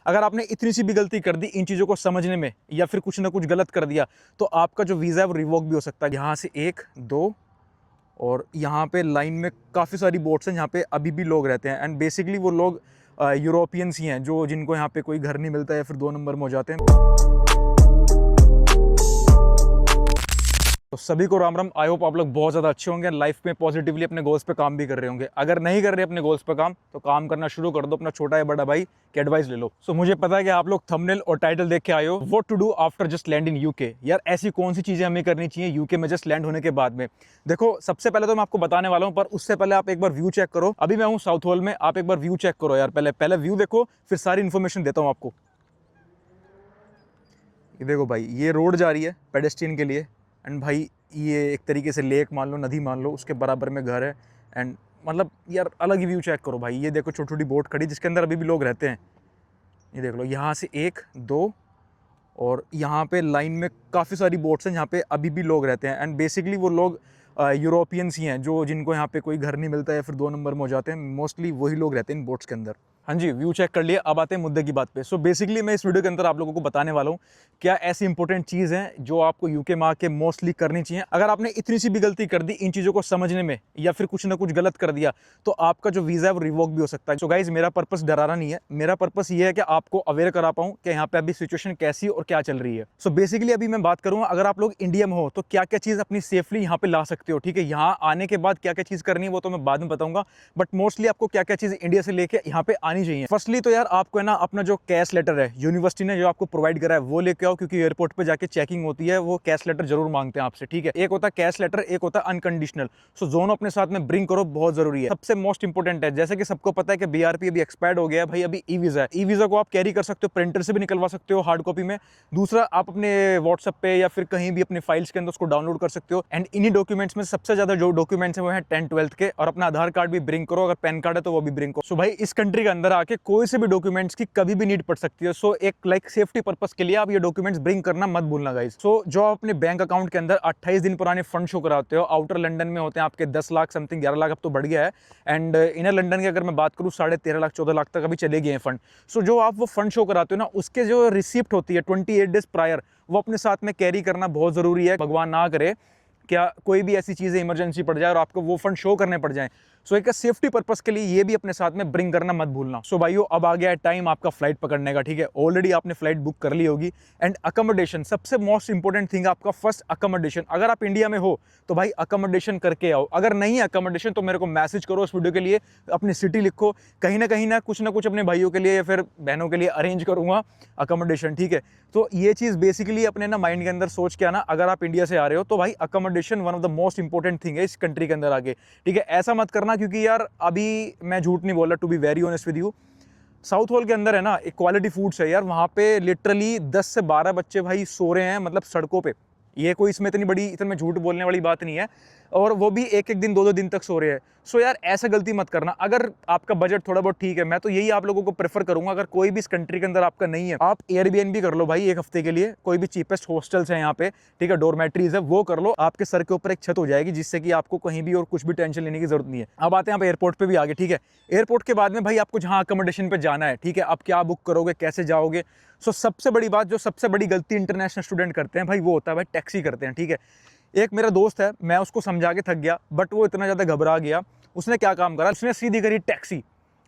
अगर आपने इतनी सी भी गलती कर दी इन चीज़ों को समझने में या फिर कुछ ना कुछ गलत कर दिया तो आपका जो वीज़ा है वो रिवोक भी हो सकता है। यहाँ से 1, 2 और यहाँ पे लाइन में काफ़ी सारी बोट्स हैं जहाँ पे अभी भी लोग रहते हैं एंड बेसिकली वो लोग यूरोपियंस ही हैं जो जिनको यहाँ पे कोई घर नहीं मिलता या फिर 2 नंबर में हो जाते हैं। तो सभी को राम राम। आई होप आप लोग बहुत ज़्यादा अच्छे होंगे, लाइफ में पॉजिटिवली अपने गोल्स पे काम भी कर रहे होंगे। अगर नहीं कर रहे अपने गोल्स पे काम तो काम करना शुरू कर दो, अपना छोटा या बड़ा भाई की एडवाइस ले लो। सो मुझे पता है कि आप लोग थंबनेल और टाइटल देख के आए हो, what to do after just land in UK. यार ऐसी कौन सी चीज़ें हमें करनी चाहिए यूके में जस्ट लैंड होने के बाद में। देखो सबसे पहले तो मैं आपको बताने वाला हूँ, पर उससे पहले आप एक बार व्यू चेक करो। अभी मैं हूँ साउथ हॉल में, आप एक बार व्यू चेक करो यार। पहले व्यू देखो, फिर सारी इन्फॉर्मेशन देता हूँ आपको। ये देखो भाई, ये रोड जा रही है पेडेस्ट्रियन के लिए एंड भाई ये एक तरीके से लेक मान लो, नदी मान लो, उसके बराबर में घर है एंड मतलब यार अलग ही व्यू चेक करो भाई। ये देखो छोटी छोटी बोट खड़ी जिसके अंदर अभी भी लोग रहते हैं। ये देख लो, यहाँ से 1, 2 और यहाँ पे लाइन में काफ़ी सारी बोट्स हैं जहाँ पे अभी भी लोग रहते हैं एंड बेसिकली वो लोग यूरोपियंस ही हैं जो जिनको यहाँ पे कोई घर नहीं मिलता या फिर 2 नंबर में हो जाते हैं। मोस्टली वही लोग रहते हैं इन बोट्स के अंदर। हाँ जी, व्यू चेक कर लिया, अब आते हैं मुद्दे की बात पे। सो बेसिकली मैं इस वीडियो के अंदर आप लोगों को बताने वाला हूँ क्या ऐसी इंपॉर्टेंट चीज़ है जो आपको यूके में आके मोस्टली करनी चाहिए। अगर आपने इतनी सी भी गलती कर दी इन चीज़ों को समझने में या फिर कुछ ना कुछ गलत कर दिया तो आपका जो वीज़ा है वो रिवोक भी हो सकता है। सो गाइज मेरा पर्पस डराना नहीं है, मेरा पर्पस ये है कि आपको अवेयर करा पाऊँ कि यहाँ पे अभी सिचुएशन कैसी और क्या चल रही है। सो बेसिकली अभी मैं बात करूँगा अगर आप लोग इंडिया में हो तो क्या क्या चीज़ अपनी सेफली यहाँ पे ला सकते हो। ठीक है, यहाँ आने के बाद क्या क्या चीज़ करनी है वो तो मैं बाद में बताऊंगा, बट मोस्टली आपको क्या क्या चीज़ इंडिया से लेके यहाँ पे आनी चाहिए। फर्स्टली तो यार आपको है ना अपना जो कैश लेटर है यूनिवर्सिटी ने जो आपको प्रोवाइड करा है वो लेके आओ, क्योंकि एयरपोर्ट पे जाके चेकिंग होती है, वो कैश लेटर जरूर मांगते हैं आपसे। ठीक है, एक होता है कैश लेटर, एक होता है अनकंडीशनल। सो दोनों अपने साथ में ब्रिंग करो, बहुत जरूरी है। सबसे मोस्ट इंपोर्टेंट है, जैसे कि सबको पता है कि बीआरपी अभी एक्सपायर्ड हो गया है भाई, अभी ई वीजा है। ई वीजा को आप कैरी कर सकते हो, प्रिंटर से भी निकलवा सकते हो हार्ड कॉपी में। दूसरा, आप अपने व्हाट्सएप पे या फिर कहीं भी अपने फाइल्स के अंदर उसको डाउनलोड कर सकते हो एंड इन्हीं डॉक्यूमेंट्स में सबसे ज्यादा जो डॉक्यूमेंट्स है वो है 10th 12th के, और अपना आधार कार्ड भी ब्रिंग करो, अगर पैन कार्ड है तो वो भी ब्रिंग करो। सो भाई इस कंट्री के अंदर आके कोई से भी डॉक्यूमेंट्स की कभी भी नीड पड़ सकती है। सो एक लाइक सेफ्टी पर्पस के लिए आप ये डॉक्यूमेंट्स ब्रिंग करना मत भूलना गाइस। सो जो आप अपने बैंक अकाउंट के अंदर 28 दिन पुराने फंड शो कराते हो, आउटर लंदन में होते हैं आपके 10 लाख समथिंग, 11 लाख अब तो बढ़ गया है, एंड इनर लंदन की अगर मैं बात करूँ 13.5 लाख 14 लाख तक अभी चले गए हैं फंड। सो जो आप वो फंड शो कराते हो ना, उसके जो रिसिप्ट होती है 28 डेज प्रायर, वो अपने साथ में कैरी करना बहुत जरूरी है। भगवान ना करे क्या कोई भी ऐसी चीज़ें इमरजेंसी पड़ जाए और आपको वो फंड शो करने पड़ जाए। सो एक सेफ्टी पर्पस के लिए ये भी अपने साथ में ब्रिंग करना मत भूलना। सो भाइयों अब आ गया है टाइम आपका फ्लाइट पकड़ने का। ठीक है, ऑलरेडी आपने फ्लाइट बुक कर ली होगी एंड अकोमोडेशन सबसे मोस्ट इंपॉर्टेंट थिंग, आपका फर्स्ट अकोमोडेशन। अगर आप इंडिया में हो तो भाई अकोमोडेशन करके आओ, अगर नहीं है अकोमोडेशन तो मेरे को मैसेज करो इस वीडियो के लिए, अपनी सिटी लिखो, कहीं ना कुछ अपने भाइयों के लिए या फिर बहनों के लिए अरेंज करूंगा अकोमोडेशन। ठीक है, तो ये चीज़ बेसिकली अपने ना माइंड के अंदर सोच के आना, अगर आप इंडिया से आ रहे हो तो भाई accommodation one of the most important thing है इस कंट्री के अंदर आगे। ठीक है, ऐसा मत करना, क्योंकि यार अभी मैं झूठ नहीं बोल रहा, to be very honest with you, Southall के अंदर है ना एक क्वालिटी फूड्स है यार, वहाँ पे लिटरली 10 से 12 बच्चे भाई सो रहे हैं मतलब सड़कों पे। ये कोई इसमें इतना झूठ बोलने वाली बात नहीं है, और वो भी एक दिन 2 दिन तक सो रहे हैं। सो यार ऐसा गलती मत करना। अगर आपका बजट थोड़ा बहुत ठीक है, मैं तो यही आप लोगों को प्रेफर करूंगा, अगर कोई भी इस कंट्री के अंदर आपका नहीं है, आप एयरबीएनबी कर लो भाई 1 हफ्ते के लिए, कोई भी चीपेस्ट हॉस्टल्स है यहाँ पे, ठीक है, डोरमेट्रीज है, वो कर लो, आपके सर के ऊपर एक छत हो जाएगी, जिससे कि आपको कहीं भी और कुछ भी टेंशन लेने की जरूरत नहीं है। अब आते हैं आप एयरपोर्ट पे भी आगे। ठीक है, एयरपोर्ट के बाद में भाई आपको जहाँ अकोमोडेशन पे जाना है, ठीक है, आप क्या बुक करोगे, कैसे जाओगे। सो सबसे बड़ी बात, जो सबसे बड़ी गलती इंटरनेशनल स्टूडेंट करते हैं भाई, वो होता है भाई टैक्सी करते हैं। ठीक है, एक मेरा दोस्त है, मैं उसको समझा के थक गया, बट वो इतना ज़्यादा घबरा गया, उसने क्या काम करा, उसने सीधी करी टैक्सी।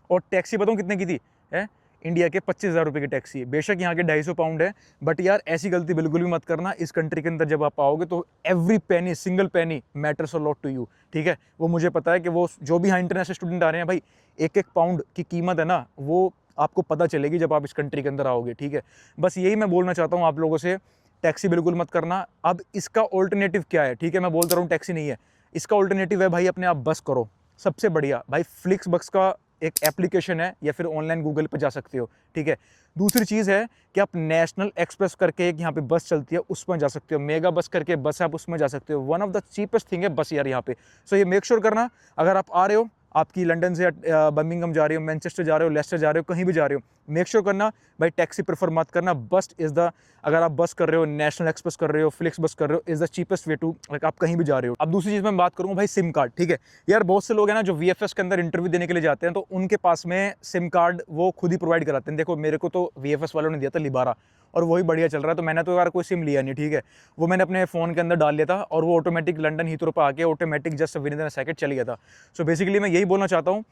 और टैक्सी बताऊँ कितने की थी है, इंडिया के 25,000 रुपये की टैक्सी है। बेशक यहाँ के 250 पाउंड है, बट यार ऐसी गलती बिल्कुल भी मत करना। इस कंट्री के अंदर जब आप आओगे तो every penny, single penny matters a lot to you. ठीक है, वो मुझे पता है कि वो जो भी यहाँ इंटरनेशनल स्टूडेंट आ रहे हैं भाई, 1-1 पाउंड की कीमत है ना, वो आपको पता चलेगी जब आप इस कंट्री के अंदर आओगे। ठीक है, बस यही मैं बोलना चाहता हूँ आप लोगों से, टैक्सी बिल्कुल मत करना। अब इसका ऑल्टरनेटिव क्या है, ठीक है, मैं बोलता रहा हूँ टैक्सी नहीं है, इसका ऑल्टरनेटिव है भाई अपने आप बस करो। सबसे बढ़िया भाई फ्लिक्स बस का एक एप्लीकेशन है, या फिर ऑनलाइन गूगल पे जा सकते हो। ठीक है, दूसरी चीज़ है कि आप नेशनल एक्सप्रेस करके एक यहाँ पे बस चलती है, उसमें जा सकते हो। मेगा बस करके बस है, आप उसमें जा सकते हो। One of the cheapest thing है बस यार यहाँ पे। सो ये मेक श्योर करना, अगर आप आ रहे हो आपकी लंदन से बर्मिंघम जा रहे हो, मैनचेस्टर जा रहे हो, लेस्टर जा रहे हो, कहीं भी जा रहे हो, मेक श्योर करना भाई टैक्सी प्रेफर मत करना। बस इज़ द, अगर आप बस कर रहे हो, नेशनल एक्सप्रेस कर रहे हो, फ्लिक्स बस कर रहे हो, is the cheapest way to, like आप कहीं भी जा रहे हो। अब दूसरी चीज़ मैं बात करूँ भाई सिम कार्ड, ठीक है यार, बहुत से लोग हैं ना जो VFS के अंदर इंटरव्यू देने के लिए जाते हैं, तो उनके पास में सिम कार्ड वो खुद ही प्रोवाइड कराते हैं। देखो मेरे को तो VFS वालों ने दिया था लिबारा, और वही बढ़िया चल रहा है, तो मैंने तो यार कोई सिम लिया नहीं, ठीक है, वो मैंने अपने फ़ोन के अंदर डाल लिया था, और वो ऑटोमेटिक लंदन हीथ्रो पर आके automatic just with in a second चल गया था। सो बेसिकली मैं यही बोलना चाहता हूँ,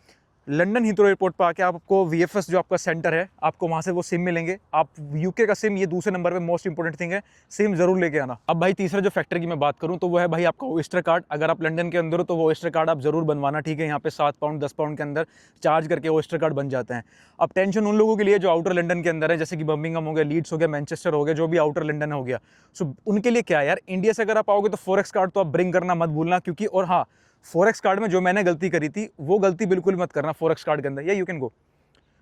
लंदन हीथ्रो एयरपोर्ट पर आके आपको VFS जो आपका सेंटर है, आपको वहाँ से वो सिम मिलेंगे। आप UK का सिम, ये दूसरे नंबर पे मोस्ट इंपॉर्टेंट थिंग है, सिम जरूर लेके आना। अब भाई तीसरा जो फैक्टर की मैं बात करूँ तो वो है भाई आपका ओइस्टर कार्ड। अगर आप लंदन के अंदर हो तो वो ओइस्टर कार्ड आप जरूर बनवाना, ठीक है। यहाँ पे 7 पाउंड 10 पाउंड के अंदर चार्ज करके ओइस्टर कार्ड बन जाते हैं। अब टेंशन उन लोगों के लिए जो आउटर लंदन के अंदर है, जैसे कि बर्मिंघम हो गया, लीड्स हो गया, मैनचेस्टर हो गया, जो भी आउटर लंदन हो गया। सो उनके लिए क्या है यार, इंडिया से अगर आप आओगे तो फॉरेक्स कार्ड तो आप ब्रिंग करना मत भूलना, क्योंकि और हाँ, फॉरेक्स कार्ड में जो मैंने गलती करी थी वो गलती बिल्कुल मत करना फॉरेक्स कार्ड के अंदर। या यू कैन गो,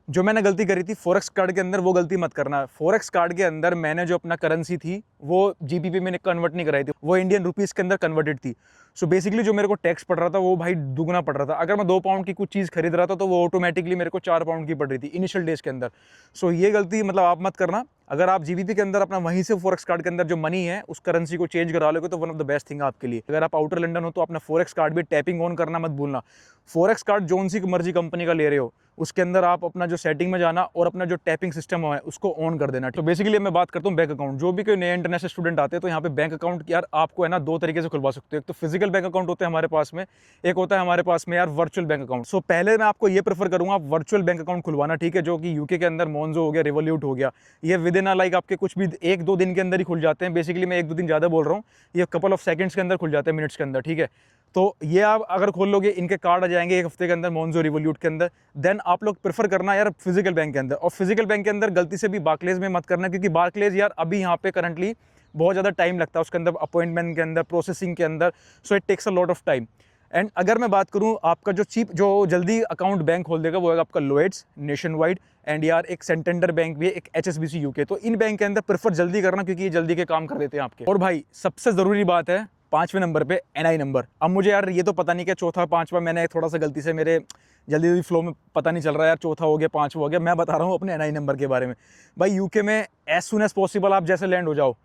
जो मैंने गलती करी थी फॉरेक्स कार्ड के अंदर वो गलती मत करना। फॉरेक्स कार्ड के अंदर मैंने जो अपना करेंसी थी वो GBP में कन्वर्ट नहीं कराई थी, वो इंडियन रुपीस के अंदर कन्वर्टेड थी। सो बेसिकली जो मेरे को टैक्स पड़ रहा था वो भाई दुगना पड़ रहा था। अगर मैं 2 पाउंड की कुछ चीज़ खरीद रहा था तो वो ऑटोमेटिकली मेरे को 4 पाउंड की पड़ रही थी इनिशियल डेज के अंदर। सो ये गलती मतलब आप मत करना। अगर आप GBP के अंदर अपना वहीं से फॉरेक्स कार्ड के अंदर जो मनी है उस करेंसी को चेंज करा लोगे तो one of the best thing आपके लिए। अगर आप आउटर लंदन हो तो अपना फॉरेक्स कार्ड भी टैपिंग ऑन करना मत भूलना। फॉरेक्स कार्ड जोन सी मर्जी कंपनी का ले रहे हो उसके अंदर आप अपना जो सेटिंग में जाना और अपना जो टैपिंग सिस्टम है उसको ऑन कर देना। तो बेसिकली मैं बात करता हूँ बैंक अकाउंट। जो भी कोई नए इंटरनेशनल स्टूडेंट आते हैं तो यहाँ पे बैंक अकाउंट यार आपको है ना 2 तरीके से खुलवा सकते हो। एक तो फिजिकल बैंक अकाउंट होते हैं हमारे पास में, एक होता है हमारे पास में यार वर्चुअल बैंक अकाउंट। सो पहले मैं आपको ये प्रेफर करूंगा वर्चुअल बैंक अकाउंट खुलवाना, ठीक है, जो कि UK के अंदर मोन्जो हो गया, रिवोल्यूट हो गया, ये विद इन लाइक आपके कुछ भी 1-2 दिन के अंदर ही खुल जाते हैं। बेसिकली मैं 1-2 दिन ज़्यादा बोल रहा हूँ, ये कपल ऑफ सेकंड्स के अंदर खुल जाते हैं, मिनट्स के अंदर, ठीक है। तो ये आप अगर खोल लोगे इनके कार्ड आ जाएंगे 1 हफ्ते के अंदर मोन्जो रिवोल्यूट के अंदर। देन आप लोग प्रेफर करना यार फिजिकल बैंक के अंदर। और फिजिकल बैंक के अंदर गलती से भी बार्कलेज में मत करना, क्योंकि बार्कलेज यार अभी यहाँ पे करंटली बहुत ज़्यादा टाइम लगता है उसके अंदर, अपॉइंटमेंट के अंदर, प्रोसेसिंग के अंदर। So it takes a lot of time. And अगर मैं बात करूं आपका जो चीप जो जल्दी अकाउंट बैंक खोल देगा वो है आपका लोएड्स, नेशन वाइड, एंड यार एक सेंटेंडर बैंक भी है, एक HSBC UK। तो इन बैंक के अंदर प्रेफर जल्दी करना क्योंकि ये जल्दी के काम कर देते हैं आपके। और भाई सबसे ज़रूरी बात है 5वें नंबर पे NI नंबर। अब मुझे यार ये तो पता नहीं कि चौथा 5वां, मैंने थोड़ा सा गलती से मेरे जल्दी फ्लो में पता नहीं चल रहा यार, चौथा हो गया 5वां हो गया। मैं बता रहा हूँ अपने NI नंबर के बारे में। भाई UK में एज सुन एज पॉसिबल आप जैसे लैंड हो जाओ,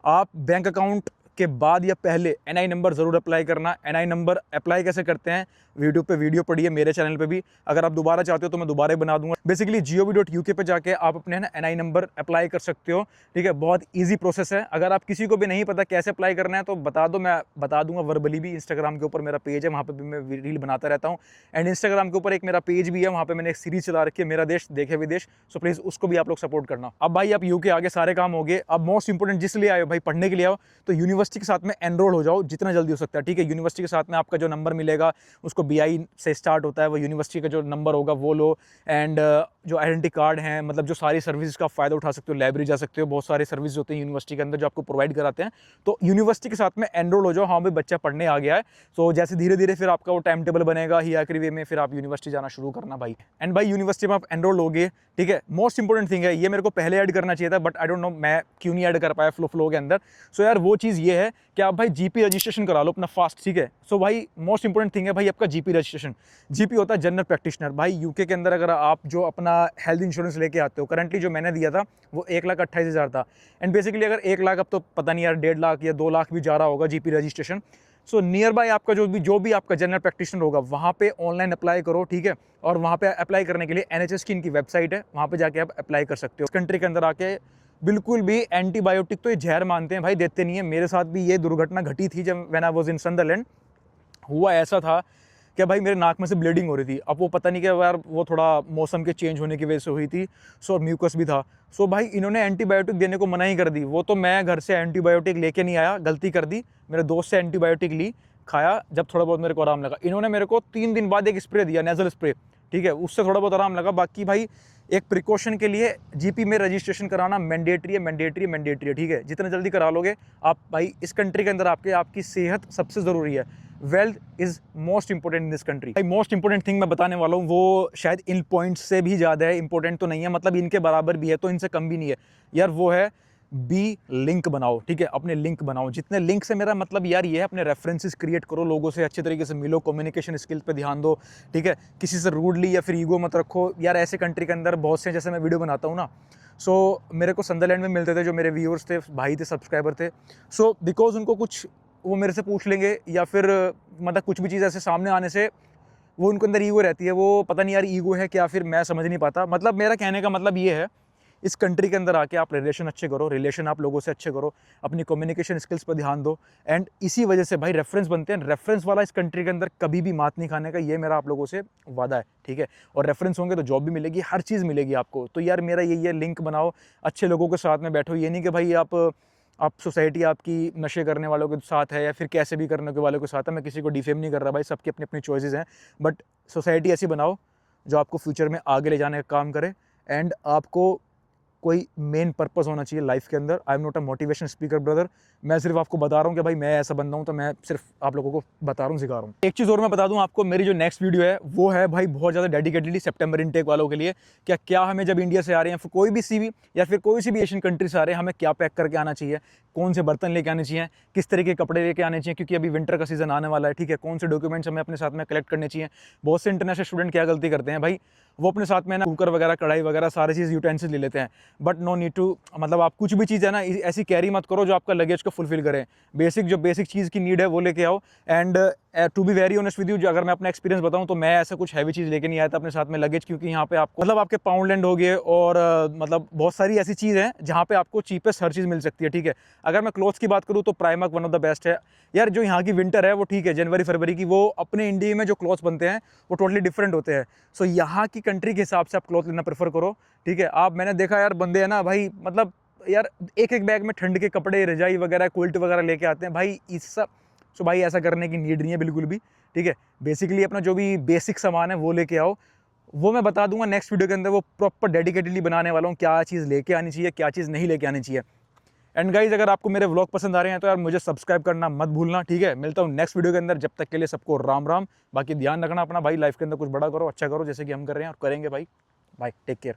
आप बैंक अकाउंट के बाद या पहले NI नंबर ज़रूर अप्लाई करना। NI नंबर अप्लाई कैसे करते हैं यूट्यूब पे वीडियो पड़ी है, मेरे चैनल पे भी। अगर आप दोबारा चाहते हो तो मैं दोबारा बना दूंगा। बेसिकली gov.uk पे जाके आप अपने ना NI नंबर अप्लाई कर सकते हो, ठीक है। बहुत ईजी प्रोसेस है। अगर आप किसी को भी नहीं पता कैसे अप्लाई करना है तो बता दो, मैं बता दूंगा वर्बली भी। इंस्टाग्राम के ऊपर मेरा पेज है, वहाँ पर भी मैं रील बनाता रहता हूँ। एंड इंस्टाग्राम के ऊपर एक मेरा पेज भी है, वहाँ पर मैंने एक सीरीज चला रखी है, मेरा देश देखे विदेश। सो प्लीज़ उसको भी आप लोग सपोर्ट करना। अब भाई आप UK आगे सारे काम हो गए। अब मोस्ट इंपॉर्टेंट जिस लिए आए हो भाई, पढ़ने के लिए आओ, तो यूनिवर्सिटी के साथ में एनरोल हो जाओ जितना जल्दी हो सकता है, ठीक है। यूनिवर्सिटी के साथ में आपका जो नंबर मिलेगा उसको BI से स्टार्ट होता है, वो यूनिवर्सिटी का जो नंबर होगा वो लो। एंड जो आइडेंटिटी कार्ड हैं, मतलब जो सारी सर्विस का फ़ायदा उठा सकते हो, लाइब्रेरी जा सकते हो, बहुत सारे सर्विस होते हैं यूनिवर्सिटी के अंदर जो आपको प्रोवाइड कराते हैं। तो यूनिवर्सिटी के साथ में एनरोल हो जाओ। हाँ भाई बच्चा पढ़ने आ गया है, तो जैसे धीरे धीरे फिर आपका वो टाइम टेबल बनेगा ही आखिरी वे में, फिर आप यूनिवर्सिटी जाना शुरू करना भाई। एंड भाई यूनिवर्सिटी में आप एनरोल हो गए, ठीक है। मोस्ट इंपॉर्टेंट थिंग है, ये मेरे को पहले ऐड करना चाहिए था बट आई डोंट नो मैं क्यों नहीं ऐड कर पाया फ्लो के अंदर। सो यार वो चीज़ ये है कि आप भाई GP रजिस्ट्रेशन करा लो अपना फास्ट, ठीक है। सो भाई मोस्ट इंपॉर्टेंट थिंग है भाई आपका GP रजिस्ट्रेशन। GP होता है जनरल प्रैक्टिशनर। भाई UK के अंदर अगर आप जो अपना हेल्थ इंश्योरेंस लेके आते हो, करंटली जो मैंने दिया था वो 1,28,000 था। एंड बेसिकली अगर 1 लाख, अब तो पता नहीं यार 1.5 लाख या 2 लाख भी जा रहा होगा GP registration. So near by आपका जो भी आपका जनरल प्रैक्टिशनर होगा वहाँ पे ऑनलाइन अप्लाई करो, ठीक है। और वहाँ पे अप्लाई करने के लिए NHS की इनकी वेबसाइट है, वहाँ पे जाके आप अप्लाई कर सकते हो। इस कंट्री के अंदर आके बिल्कुल भी एंटीबायोटिक तो ये जहर मानते हैं भाई, देते नहीं है। मेरे साथ भी ये दुर्घटना घटी थी जब व्हेन आई वाज इन संदरलैंड। हुआ ऐसा था कि भाई मेरे नाक में से ब्लीडिंग हो रही थी। अब वो पता नहीं क्या यार, वो थोड़ा मौसम के चेंज होने की वजह से हुई थी। सो म्यूकस भी था। सो भाई इन्होंने एंटीबायोटिक देने को मना ही कर दी। वो तो मैं घर से एंटीबायोटिक लेके नहीं आया, गलती कर दी। मेरे दोस्त से एंटीबायोटिक ली, खाया, जब थोड़ा बहुत मेरे को आराम लगा। इन्होंने मेरे को 3 दिन बाद एक स्प्रे दिया, नेजल स्प्रे, ठीक है। उससे थोड़ा बहुत आराम लगा। बाकी भाई एक प्रिकॉशन के लिए GP में रजिस्ट्रेशन कराना मैंडेटरी है, ठीक है। जितना जल्दी करा लोगे आप भाई, इस कंट्री के अंदर आपकी सेहत सबसे ज़रूरी है। Wealth is most important in this country. भाई मोस्ट इंपॉर्टेंट थिंग मैं बताने वाला हूँ वो शायद इन पॉइंट्स से भी ज़्यादा है, इंपॉर्टेंट तो नहीं है, मतलब इनके बराबर भी है तो इनसे कम भी नहीं है यार। वो है बी लिंक बनाओ, ठीक है, अपने लिंक बनाओ। जितने लिंक से मेरा मतलब यार ये है, अपने रेफरेंसेस क्रिएट करो, लोगों से अच्छे तरीके से मिलो, कम्युनिकेशन स्किल्स पे ध्यान दो, ठीक है, किसी से रूडली या फिर ईगो मत रखो। यार ऐसे कंट्री के अंदर बहुत से, जैसे मैं वीडियो बनाता हूँ ना, सो मेरे को संदरलैंड में मिलते थे जो मेरे व्यूअर्स थे, भाई थे, सब्सक्राइबर थे। सो बिकॉज उनको कुछ वो मेरे से पूछ लेंगे या फिर मतलब कुछ भी चीज़ ऐसे सामने आने से वो उनके अंदर ईगो रहती है, वो पता नहीं यार ईगो है क्या, फिर मैं समझ नहीं पाता। मतलब मेरा कहने का मतलब ये है, इस कंट्री के अंदर आके आप रिलेशन अच्छे करो, रिलेशन आप लोगों से अच्छे करो, अपनी कम्युनिकेशन स्किल्स पर ध्यान दो, एंड इसी वजह से भाई रेफरेंस बनते हैं। रेफरेंस वाला इस कंट्री के अंदर कभी भी मात नहीं खाने का, ये मेरा आप लोगों से वादा है, ठीक है। और रेफरेंस होंगे तो जॉब भी मिलेगी, हर चीज़ मिलेगी आपको। तो यार मेरा यही है, लिंक बनाओ, अच्छे लोगों के साथ में बैठो। ये नहीं कि भाई आप सोसाइटी आपकी नशे करने वालों के साथ है या फिर कैसे भी करने के वालों के साथ है। मैं किसी को डिफेम नहीं कर रहा भाई, सबकी अपनी अपनी चॉइसेस हैं, बट सोसाइटी ऐसी बनाओ जो आपको फ्यूचर में आगे ले जाने का काम करे, एंड आपको कोई मेन पर्पस होना चाहिए लाइफ के अंदर। I am not a motivation speaker brother, मैं सिर्फ आपको बता रहा हूँ कि भाई मैं ऐसा बंदा हूँ, तो मैं सिर्फ आप लोगों को बता रहा हूँ, सिखा रहा हूँ। एक चीज़ और मैं बता दूँ आपको, मेरी जो नेक्स्ट वीडियो है वो है भाई बहुत ज़्यादा डेडिकेटेडली सितंबर इनटेक वालों के लिए। क्या हमें जब इंडिया से आ रहे हैं, फिर कोई भी सी या फिर कोई सी भी एशियन कंट्री से आ रहे हैं, हमें क्या पैक करके आना चाहिए, कौन से बर्तन लेके आने चाहिए, किस तरीके के कपड़े लेके आने चाहिए, क्योंकि अभी विंटर का सीजन आने वाला है, ठीक है, कौन से डॉक्यूमेंट्स हमें अपने साथ में कलेक्ट करने चाहिए। बहुत से इंटरनेशनल स्टूडेंट क्या गलती करते हैं भाई, वो अपने साथ में ना कुकर वगैरह, कढ़ाई वगैरह सारी चीज़ यूटेंसिल ले लेते हैं, बट नो नीड टू। मतलब आप कुछ भी चीज़ है ना ऐसी कैरी मत करो जो आपका लगेज को फुलफिल करे। बेसिक चीज़ की नीड है वो लेके आओ। And to be very honest with you, अगर मैं अपना एक्सपीरियंस बताऊं तो मैं ऐसा कुछ हैवी चीज़ लेके नहीं आया था अपने साथ में लगेज, क्योंकि यहाँ पे आपको मतलब आपके पाउंडलैंड हो गए और मतलब बहुत सारी ऐसी चीज़ है जहाँ पे आपको चीपेस्ट हर चीज़ मिल सकती है, ठीक है। अगर मैं क्लोथ्स की बात करूँ तो प्राइमर्क वन ऑफ द बेस्ट है यार। जो यहाँ की विंटर है वो ठीक है, जनवरी फरवरी की, वो अपने इंडिया में जो क्लॉथ्स बनते हैं वो टोटली डिफरेंट होते हैं। सो यहाँ की कंट्री के हिसाब से आप क्लॉथ लेना प्रेफर करो, ठीक है। आप, मैंने देखा यार बंदे हैं ना भाई, मतलब यार एक एक बैग में ठंड के कपड़े, रजाई वगैरह, कोल्ट वगैरह लेके आते हैं भाई, इस सब। सो भाई ऐसा करने की नीड नहीं है बिल्कुल भी, ठीक है। बेसिकली अपना जो भी बेसिक सामान है वो लेके आओ, वो मैं बता दूंगा नेक्स्ट वीडियो के अंदर, वो प्रॉपर डेडिकेटेडली बनाने वाला हूँ, क्या चीज़ लेके आनी चाहिए, क्या चीज़ नहीं लेके आनी चाहिए। एंड गाइज, अगर आपको मेरे व्लॉग पसंद आ रहे हैं तो यार मुझे सब्सक्राइब करना मत भूलना, ठीक है। मिलता हूँ नेक्स्ट वीडियो के अंदर, जब तक के लिए सबको राम राम। बाकी ध्यान रखना अपना भाई, लाइफ के अंदर कुछ बड़ा करो, अच्छा करो, जैसे कि हम कर रहे हैं और करेंगे भाई। Bye, take care.